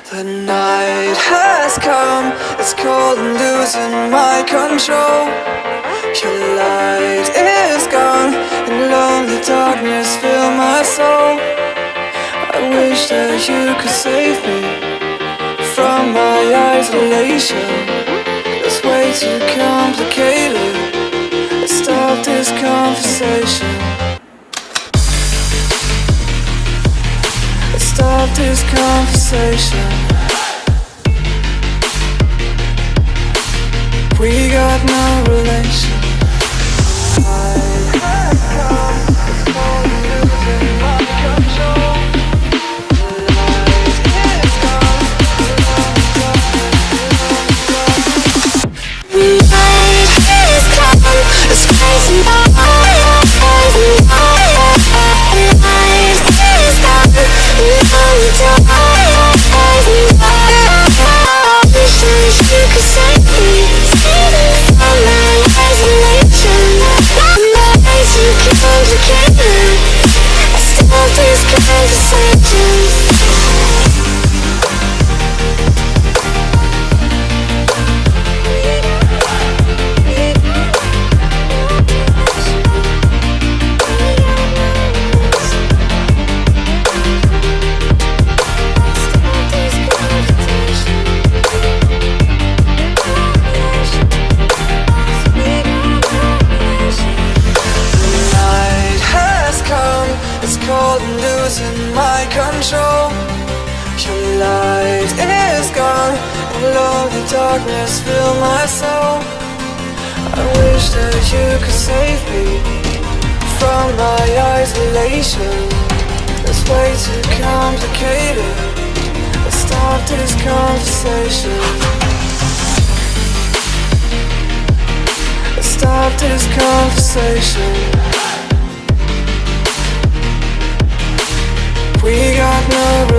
The night has come, it's cold and losing my control. Your light is gone, and lonely darkness fill my soul. I wish that you could save me from my isolation. It's way too complicated. Let's stop this conversation. Let's stop this conversation. We got no relation. I have come, it's cold and losing my control. The light is gone, the night is come, it's crazy by my eyes. The light is gone, lonely dark eyes. I wish that you could save me from my isolation. I'm way too complicated. Let's stop this conversation. Cold and losing my control. Your light is gone, and lonely darkness fill my soul. I wish that you could save me from my isolation. It's way too complicated. Let's stop this conversation. Let's stop this conversation. We got no